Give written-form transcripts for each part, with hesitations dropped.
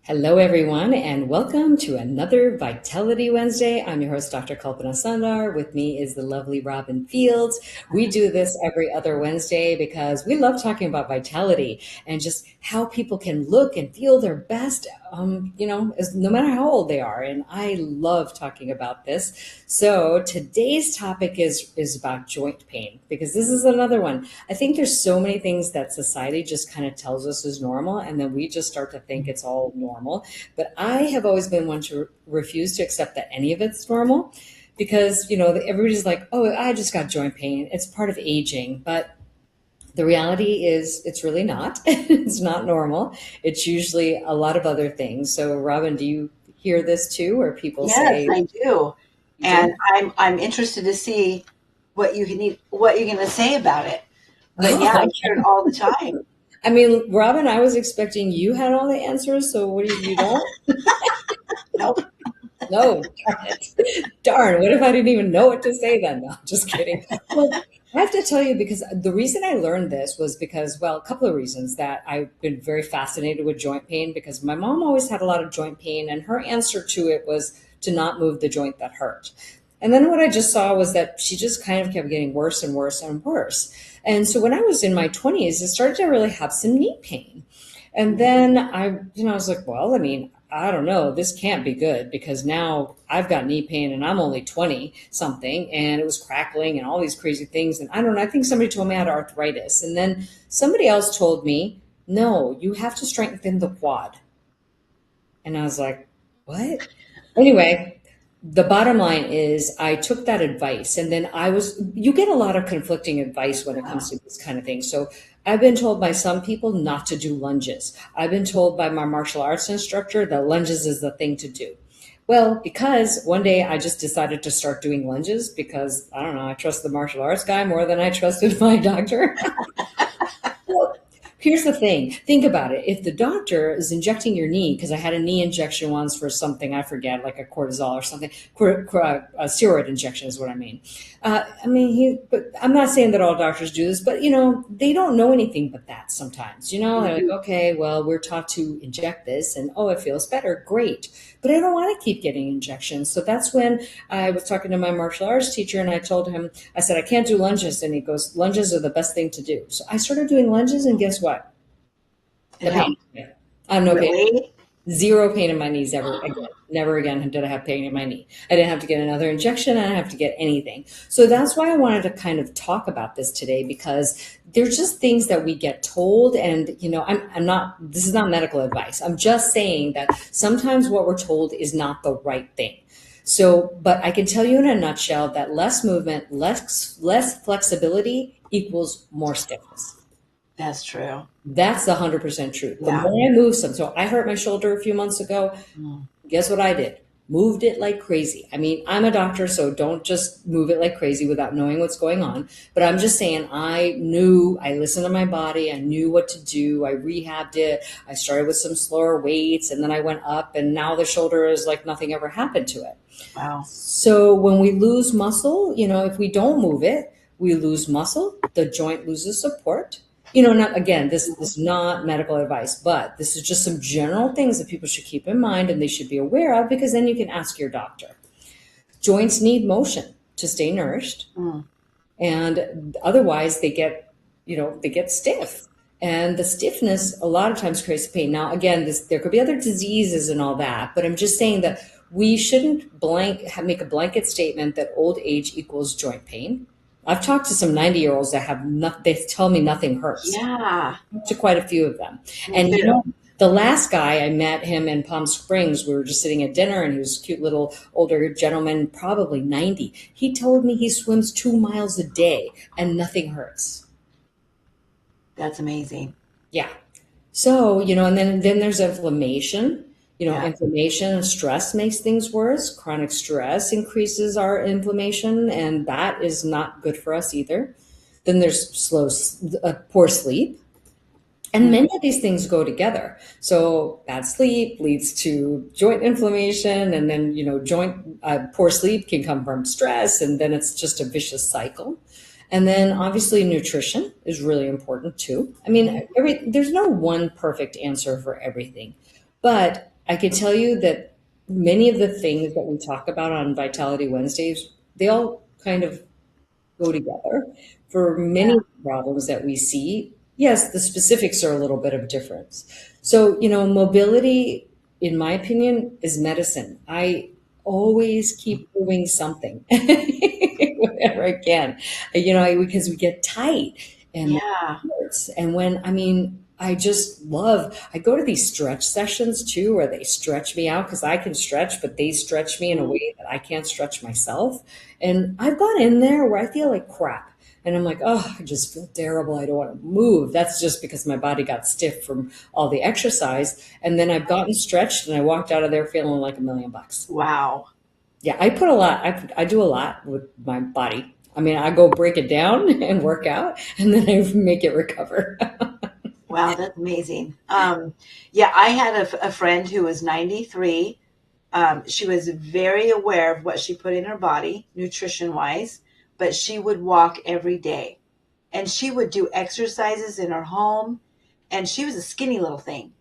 Hello, everyone, and welcome to another Vitality Wednesday. I'm your host, Dr. Kalpana Sandar. With me is the lovely Robin Fields. We do this every other Wednesday because we love talking about vitality and just how people can look and feel their best, no matter how old they are. And I love talking about this. So today's topic is about joint pain because this is another one. I think there's so many things that society just kind of tells us is normal, and then we just start to think it's all normal. But I have always been one to refuse to accept that any of it's normal because, everybody's like, oh, I just got joint pain. It's part of aging. But the reality is it's really not. It's not normal. It's usually a lot of other things. So, Robin, do you hear this too, where people Yes, say, I do. you And do? I'm interested to see what you're going to say about it. But yeah, I Oh, hear it all the time. I mean, Robin, I was expecting you had all the answers. So, what do you don't? Nope. No, darn it. Darn, what if I didn't even know what to say then? No, just kidding. Well, I have to tell you because the reason I learned this was because, well, a couple of reasons that I've been very fascinated with joint pain because my mom always had a lot of joint pain, and her answer to it was to not move the joint that hurt. And then what I just saw was that she just kind of kept getting worse and worse and worse. And so when I was in my 20s, I started to really have some knee pain. And then I was like, well, I mean, I don't know, this can't be good because now I've got knee pain and I'm only 20 something and it was crackling and all these crazy things. And I don't know, I think somebody told me I had arthritis. And then somebody else told me, no, you have to strengthen the quad. And I was like, what? Anyway, the bottom line is I took that advice and then you get a lot of conflicting advice when it Yeah. comes to this kind of thing. So I've been told by some people not to do lunges. I've been told by my martial arts instructor that lunges is the thing to do. Well, because one day I just decided to start doing lunges because I don't know, I trust the martial arts guy more than I trusted my doctor. Well, here's the thing. Think about it. If the doctor is injecting your knee, because I had a knee injection once for something I forget, like a cortisol or something, a steroid injection is what I mean. But I'm not saying that all doctors do this, but they don't know anything but that sometimes. They're like, Mhm. okay, well, we're taught to inject this, and oh, it feels better, great. But I don't want to keep getting injections. So that's when I was talking to my martial arts teacher, and I told him, I said, I can't do lunges. And he goes, lunges are the best thing to do. So I started doing lunges, and guess what? It The pain. helped. I have no pain. Really? Zero pain in my knees ever again. Never again did I have pain in my knee. I didn't have to get another injection. I didn't have to get anything. So that's why I wanted to kind of talk about this today because there's just things that we get told. And, I'm not, this is not medical advice. I'm just saying that sometimes what we're told is not the right thing. So, but I can tell you in a nutshell that less movement, less flexibility equals more stiffness. That's true. That's the 100% truth. The Yeah. more I move some, so I hurt my shoulder a few months ago. Mm. Guess what I did? Moved it like crazy. I mean, I'm a doctor, so don't just move it like crazy without knowing what's going on. But I'm just saying, I listened to my body. I knew what to do. I rehabbed it. I started with some slower weights and then I went up, and now the shoulder is like nothing ever happened to it. Wow. So when we lose muscle, if we don't move it, we lose muscle, the joint loses support. Not again, this is not medical advice, but this is just some general things that people should keep in mind and they should be aware of because then you can ask your doctor. Joints need motion to stay nourished, Mm. and otherwise they get stiff. And the stiffness a lot of times creates pain. Now, again, there could be other diseases and all that, but I'm just saying that we shouldn't make a blanket statement that old age equals joint pain. I've talked to some 90-year-olds that they tell me nothing hurts. Yeah. To quite a few of them. Me And too. the last guy I met him in Palm Springs, we were just sitting at dinner and he was a cute little older gentleman, probably 90. He told me he swims 2 miles a day and nothing hurts. That's amazing. Yeah. So, and then there's inflammation. Yeah. Inflammation and stress makes things worse. Chronic stress increases our inflammation, and that is not good for us either. Then there's poor sleep. And Mm. many of these things go together. So bad sleep leads to joint inflammation, and then joint poor sleep can come from stress, and then it's just a vicious cycle. And then obviously nutrition is really important too. I mean, there's no one perfect answer for everything, but I can tell you that many of the things that we talk about on Vitality Wednesdays, they all kind of go together for many problems that we see. Yes, the specifics are a little bit of difference. So, mobility, in my opinion, is medicine. I always keep doing something whenever I can, because we get tight and Yeah. hurts. And when, I mean, I go to these stretch sessions too, where they stretch me out because I can stretch, but they stretch me in a Mhm. way that I can't stretch myself. And I've gone in there where I feel like crap. And I'm like, oh, I just feel terrible. I don't want to move. That's just because my body got stiff from all the exercise. And then I've gotten stretched and I walked out of there feeling like $1,000,000. Wow. Yeah, I put a lot, I do a lot with my body. I mean, I go break it down and work out and then I make it recover. Wow, that's amazing. Yeah, I had a friend who was 93. She was very aware of what she put in her body, nutrition wise, but she would walk every day. And she would do exercises in her home. And she was a skinny little thing.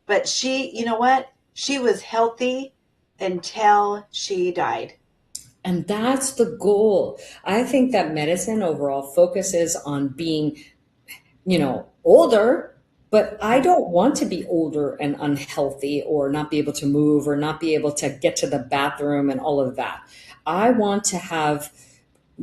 But she, you know what? She was healthy until she died. And that's the goal. I think that medicine overall focuses on being, older, but I don't want to be older and unhealthy or not be able to move or not be able to get to the bathroom and all of that. I want to have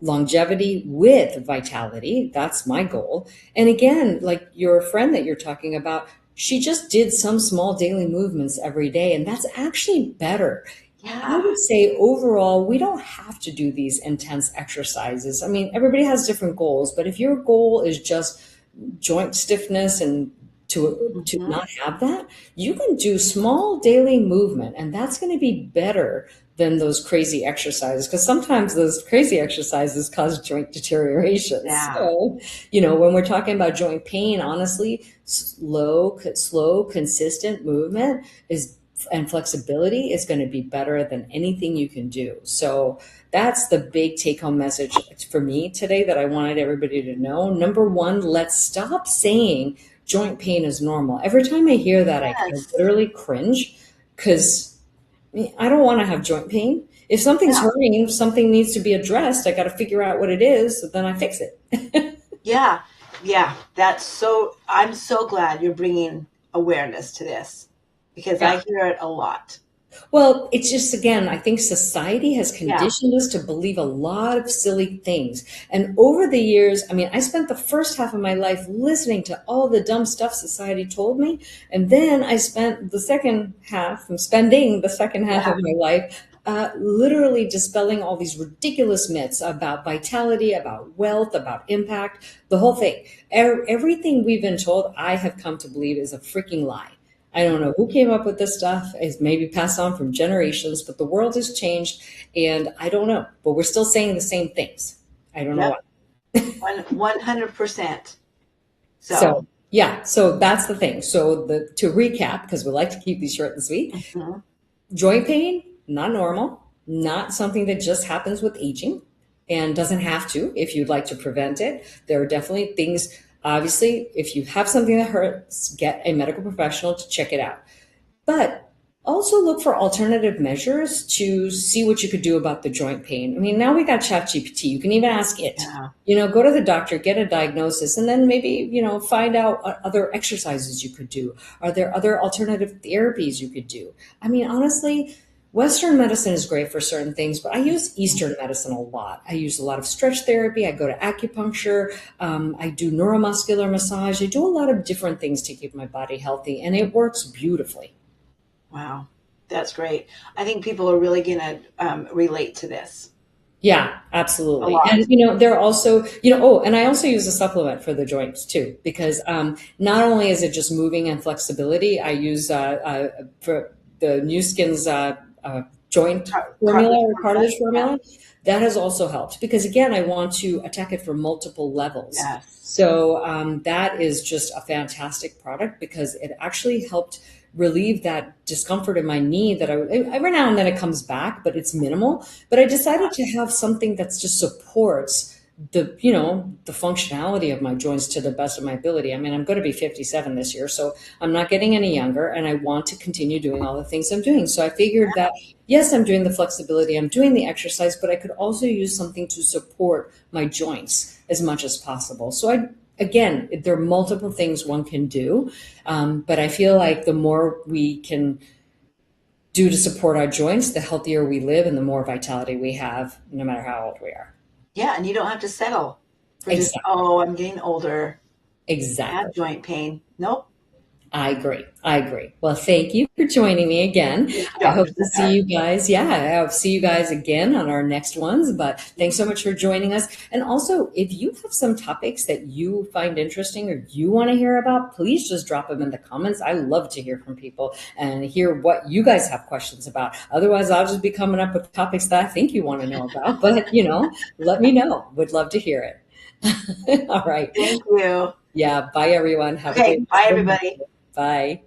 longevity with vitality. That's my goal. And again, like your friend that you're talking about, she just did some small daily movements every day, and that's actually better. I Yeah. would say overall, we don't have to do these intense exercises. I mean, everybody has different goals, but if your goal is just joint stiffness and to Hmm. not have that, you can do small daily movement, and that's going to be better than those crazy exercises because sometimes those crazy exercises cause joint deterioration. Yeah. So, when we're talking about joint pain, honestly, slow, consistent movement is and flexibility is going to be better than anything you can do. So that's the big take home message for me today that I wanted everybody to know. Number one, let's stop saying joint pain is normal. Every time I hear that, I Yes. literally cringe because I don't want to have joint pain. If something's Yeah. hurting, if something needs to be addressed, I got to figure out what it is, so then I fix it. Yeah. Yeah. That's so, I'm so glad you're bringing awareness to this because Yeah. I hear it a lot. Well, it's just, again, I think society has Yeah. conditioned us to believe a lot of silly things. And over the years, I mean, I spent the first half of my life listening to all the dumb stuff society told me. And then I spent the second half, I'm spending the second half of Yeah. my life literally dispelling all these ridiculous myths about vitality, about wealth, about impact, the whole thing. Everything we've been told, I have come to believe is a freaking lie. I don't know who came up with this stuff. It's maybe passed on from generations, but the world has changed, and I don't know. But we're still saying the same things. I don't know Yep. why. 100%. So, So yeah, so that's the thing. So to recap, because we like to keep these short and sweet, mhm. joint pain, not normal, not something that just happens with aging and doesn't have to if you'd like to prevent it. There are definitely things, obviously, if you have something that hurts, get a medical professional to check it out. But also look for alternative measures to see what you could do about the joint pain. I mean, now we got ChatGPT. You can even ask it. Yeah. Go to the doctor, get a diagnosis, and then maybe, find out what other exercises you could do. Are there other alternative therapies you could do? I mean, honestly, Western medicine is great for certain things, but I use Eastern medicine a lot. I use a lot of stretch therapy. I go to acupuncture. I do neuromuscular massage. I do a lot of different things to keep my body healthy, and it works beautifully. Wow. That's great. I think people are really going to relate to this Yeah, a absolutely. And lot. there are also, oh, and I also use a supplement for the joints too, because not only is it just moving and flexibility, I use for the New Skin's joint formula Cartilage or formula. cartilage formula. That has also helped because again, I want to attack it from multiple levels. Yes. So that is just a fantastic product because it actually helped relieve that discomfort in my knee that every now and then it comes back, but it's minimal. But I decided to have something that just supports the functionality of my joints to the best of my ability. I mean, I'm going to be 57 this year, so I'm not getting any younger, and I want to continue doing all the things I'm doing. So I figured that yes, I'm doing the flexibility, I'm doing the exercise, but I could also use something to support my joints as much as possible. So I again, there are multiple things one can do, but I feel like the more we can do to support our joints, the healthier we live and the more vitality we have, no matter how old we are. Yeah, and you don't have to settle for just, Exactly. oh, I'm getting older. I Exactly. have joint pain. Nope. I agree. I agree. Well, thank you for joining me again. Thank you, I Dr. hope to see Sahar. you guys. Yeah, I hope to see you guys again on our next ones. But thanks so much for joining us. And also, if you have some topics that you find interesting or you want to hear about, please just drop them in the comments. I love to hear from people and hear what you guys have questions about. Otherwise, I'll just be coming up with topics that I think you want to know about. But, let me know. Would love to hear it. All right. Thank you. Yeah. Bye, everyone. Have a Okay, great rest bye, of the everybody. Monday. Bye.